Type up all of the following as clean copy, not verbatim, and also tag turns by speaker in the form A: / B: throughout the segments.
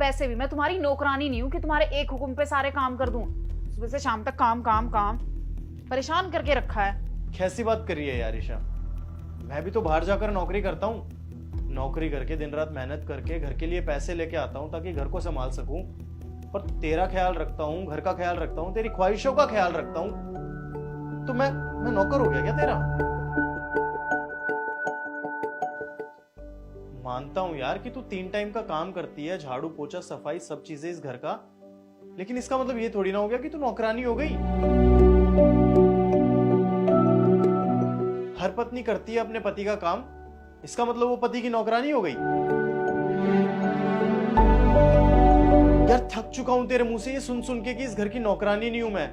A: वैसे भी मैं तुम्हारी नौकरानी नहीं हूँ कि तुम्हारे एक हुक्म पे सारे काम कर दूं। सुबह से शाम तक काम काम काम, परेशान करके रखा है।
B: कैसी बात कर रही है यार ईशा? मैं भी तो बाहर जाकर नौकरी करता हूँ। नौकरी करके दिन रात मेहनत करके घर के लिए पैसे लेके आता हूँ ताकि घर को संभाल सकूं। पर तेरा ख्याल रखता हूँ, घर का ख्याल रखता हूँ, तेरी ख्वाहिशों का ख्याल रखता हूँ। तो मैं नौकर हो गया क्या तेरा? मानता हूं यार कि तू 3 टाइम का काम करती है, झाड़ू पोछा सफाई सब चीजें इस घर का, लेकिन इसका मतलब ये थोड़ी ना हो गया कि तू नौकरानी हो गई। हर पत्नी करती है अपने पति का काम, इसका मतलब वो पति की नौकरानी हो गई? यार थक चुका हूं तेरे मुंह से ये सुन सुन के कि इस घर की नौकरानी नहीं हूं मैं।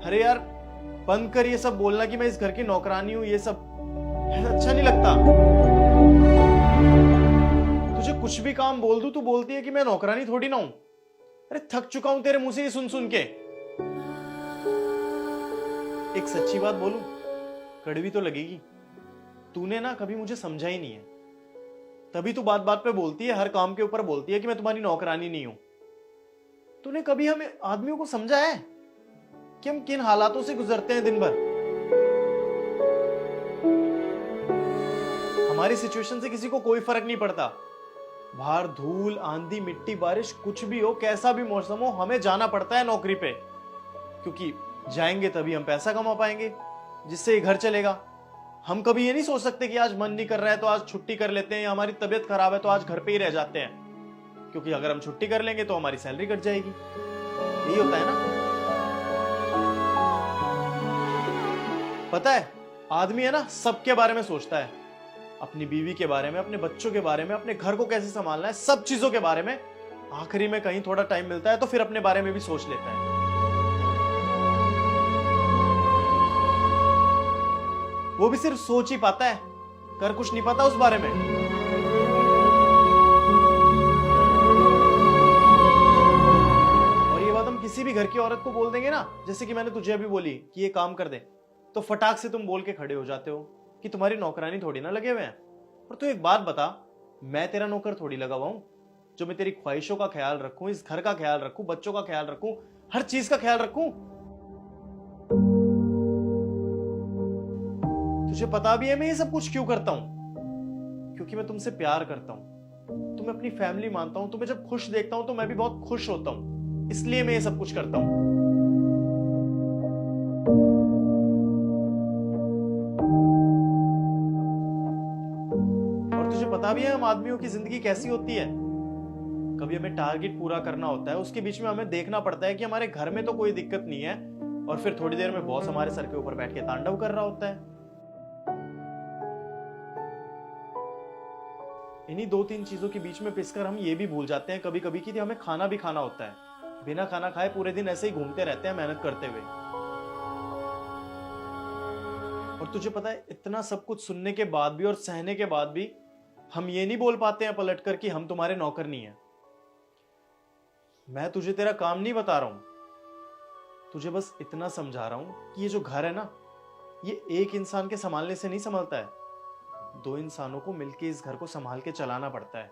B: अरे यार बंद कर ये सब बोलना कि मैं इस घर की नौकरानी हूं, ये सब अच्छा नहीं लगता। तुझे कुछ भी काम बोल दूं तू बोलती है कि मैं नौकरानी थोड़ी ना हूं। अरे थक चुका हूं तेरे मुंह से ये सुन सुन के। एक सच्ची बात बोलूं, कड़वी तो लगेगी, तूने ना कभी मुझे समझा ही नहीं है। तभी तू बात बात पे बोलती है, हर काम के ऊपर बोलती है कि मैं तुम्हारी नौकरानी नहीं हूं। तूने कभी हमें आदमियों को समझा है कि हम किन हालातों से गुजरते हैं दिन भर? हमारी सिचुएशन से किसी को कोई फर्क नहीं पड़ता। बाहर धूल आंधी मिट्टी बारिश कुछ भी हो, कैसा भी मौसम हो, हमें जाना पड़ता है नौकरी पे, क्योंकि जाएंगे तभी हम पैसा कमा पाएंगे जिससे ये घर चलेगा। हम कभी ये नहीं सोच सकते कि आज मन नहीं कर रहा है तो आज छुट्टी कर लेते हैं, या हमारी तबीयत खराब है तो आज घर पे ही रह जाते हैं, क्योंकि अगर हम छुट्टी कर लेंगे तो हमारी सैलरी कट जाएगी। यही होता है ना? पता है आदमी है ना सबके बारे में सोचता है, अपनी बीवी के बारे में, अपने बच्चों के बारे में, अपने घर को कैसे संभालना है, सब चीजों के बारे में। आखिरी में कहीं थोड़ा टाइम मिलता है तो फिर अपने बारे में भी सोच लेता है। वो भी सिर्फ सोच ही पाता है, कर कुछ नहीं पाता उस बारे में। और ये बात हम किसी भी घर की औरत को बोल देंगे ना, जैसे कि मैंने तुझे अभी बोली कि ये काम कर दे, तो फटाक से तुम बोल के खड़े हो जाते हो कि तुम्हारी नौकरानी थोड़ी ना लगे हुए हैं। और तू एक बात बता, मैं तेरा नौकर थोड़ी लगा हुआ हूं जो मैं तेरी ख्वाहिशों का ख्याल रखूं, इस घर का ख्याल रखूं, बच्चों का ख्याल रखूं, हर चीज का ख्याल रखूं। तुझे पता भी है मैं ये सब कुछ क्यों करता हूं? क्योंकि मैं तुमसे प्यार करता हूं, तुम्हें अपनी फैमिली मानता हूं, तुम्हें जब खुश देखता हूं तो मैं भी बहुत खुश होता हूं, इसलिए मैं ये सब कुछ करता हूं। और तुझे पता भी है हम आदमियों की जिंदगी कैसी होती है। कभी हमें टारगेट पूरा करना होता है, उसके बीच में हमें देखना पड़ता है कि हमारे घर में तो कोई दिक्कत नहीं है, और फिर थोड़ी देर में बॉस हमारे सर के ऊपर बैठ के तांडव कर रहा होता है। इन्हीं 2-3 चीजों के बीच में पिसकर हम ये भी भूल जाते हैं कभी कभी कि हमें खाना भी खाना होता है। बिना खाना खाए पूरे दिन ऐसे ही घूमते रहते हैं मेहनत करते हुए। और तुझे पता है इतना सब कुछ सुनने के बाद भी और सहने के बाद भी हम ये नहीं बोल पाते हैं पलटकर कि हम तुम्हारे नौकर नहीं है। मैं तुझे तेरा काम नहीं बता रहा हूं, तुझे बस इतना समझा रहा हूं कि ये जो घर है ना, ये एक इंसान के संभालने से नहीं संभलता है, 2 इंसानों को मिलकर इस घर को संभाल के चलाना पड़ता है।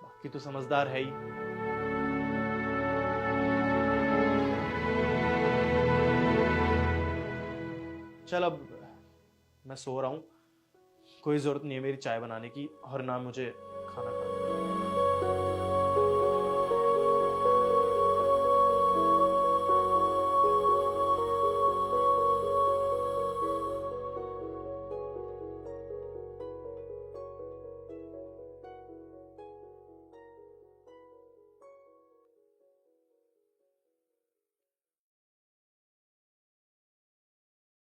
B: बाकी तो समझदार है ही। चल अब मैं सो रहा हूं, कोई जरूरत नहीं है मेरी चाय बनाने की, और ना मुझे खाना खाना।